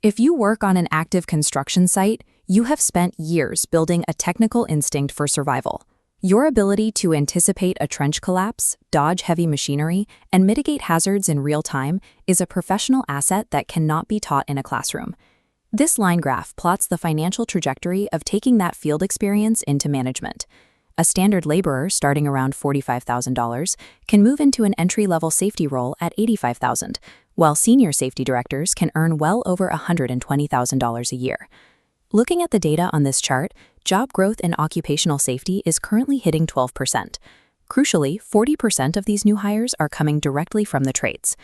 If you work on an active construction site, you have spent years building a technical instinct for survival. Your ability to anticipate a trench collapse, dodge heavy machinery, and mitigate hazards in real time is a professional asset that cannot be taught in a classroom. This line graph plots the financial trajectory of taking that field experience into management. A standard laborer starting around $45,000 can move into an entry-level safety role at $85,000, while senior safety directors can earn well over $120,000 a year. Looking at the data on this chart, job growth in occupational safety is currently hitting 12%. Crucially, 40% of these new hires are coming directly from the trades.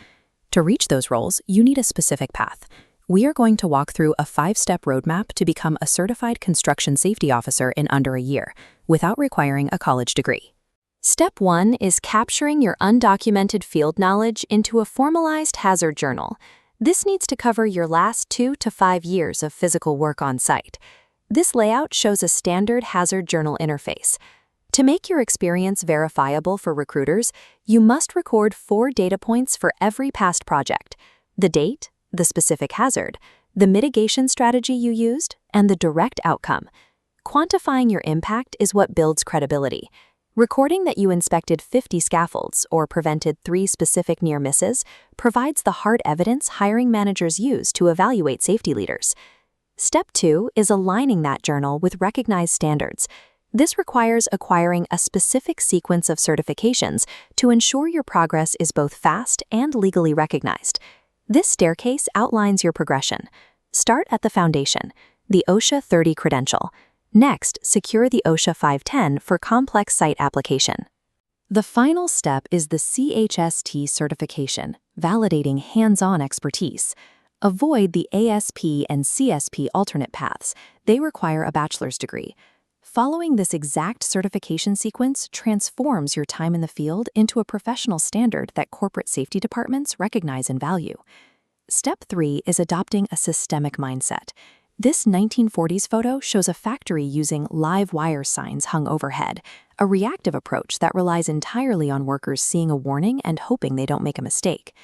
To reach those roles, you need a specific path. We are going to walk through a 5-step roadmap to become a certified construction safety officer in under a year, without requiring a college degree. Step 1 is capturing your undocumented field knowledge into a formalized hazard journal. This needs to cover your last 2 to 5 years of physical work on site. This layout shows a standard hazard journal interface. To make your experience verifiable for recruiters, you must record 4 data points for every past project: the date, the specific hazard, the mitigation strategy you used, and the direct outcome. Quantifying your impact is what builds credibility. Recording that you inspected 50 scaffolds or prevented 3 specific near misses provides the hard evidence hiring managers use to evaluate safety leaders. Step 2 is aligning that journal with recognized standards. This requires acquiring a specific sequence of certifications to ensure your progress is both fast and legally recognized. This staircase outlines your progression. Start at the foundation, the OSHA 30 credential. Next, secure the OSHA 510 for complex site application. The final step is the CHST certification, validating hands-on expertise. Avoid the ASP and CSP alternate paths. They require a bachelor's degree. Following this exact certification sequence transforms your time in the field into a professional standard that corporate safety departments recognize and value. Step 3 is adopting a systemic mindset. This 1940s photo shows a factory using live wire signs hung overhead, a reactive approach that relies entirely on workers seeing a warning and hoping they don't make a mistake.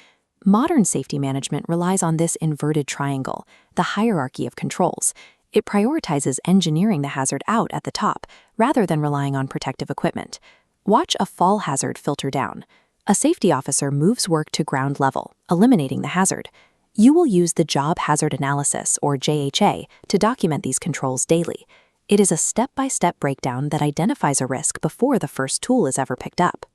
Modern safety management relies on this inverted triangle, the hierarchy of controls. It prioritizes engineering the hazard out at the top, rather than relying on protective equipment. Watch a fall hazard filter down. A safety officer moves work to ground level, eliminating the hazard. You will use the Job Hazard Analysis, or JHA, to document these controls daily. It is a step-by-step breakdown that identifies a risk before the first tool is ever picked up.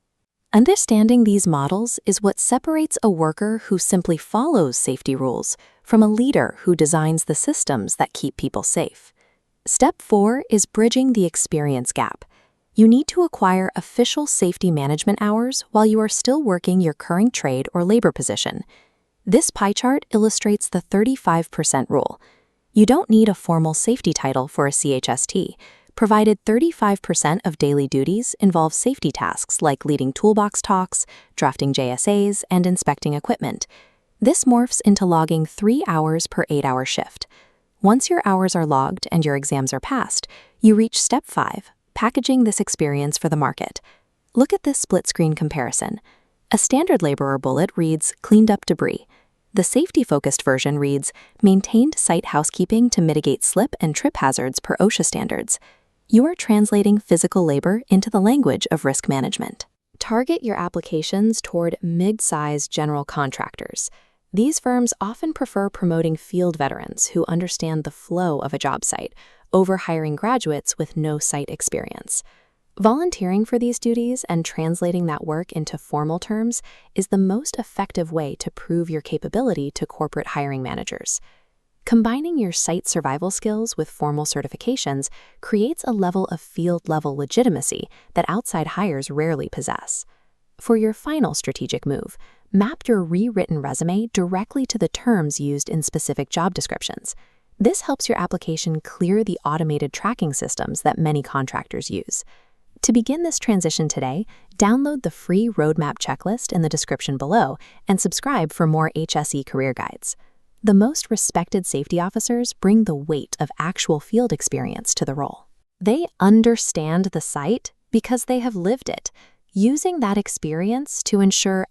Understanding these models is what separates a worker who simply follows safety rules from a leader who designs the systems that keep people safe. Step 4 is bridging the experience gap. You need to acquire official safety management hours while you are still working your current trade or labor position. This pie chart illustrates the 35% rule. You don't need a formal safety title for a CHST, provided 35% of daily duties involve safety tasks like leading toolbox talks, drafting JSAs, and inspecting equipment. This morphs into logging 3 hours per 8-hour shift. Once your hours are logged and your exams are passed, you reach Step 5, packaging this experience for the market. Look at this split-screen comparison. A standard laborer bullet reads, "Cleaned up debris." The safety-focused version reads, "Maintained site housekeeping to mitigate slip and trip hazards per OSHA standards." You are translating physical labor into the language of risk management. Target your applications toward mid-sized general contractors. These firms often prefer promoting field veterans who understand the flow of a job site over hiring graduates with no site experience. Volunteering for these duties and translating that work into formal terms is the most effective way to prove your capability to corporate hiring managers. Combining your site survival skills with formal certifications creates a level of field-level legitimacy that outside hires rarely possess. For your final strategic move, map your rewritten resume directly to the terms used in specific job descriptions. This helps your application clear the automated tracking systems that many contractors use. To begin this transition today, download the free roadmap checklist in the description below and subscribe for more HSE career guides. The most respected safety officers bring the weight of actual field experience to the role. They understand the site because they have lived it, using that experience to ensure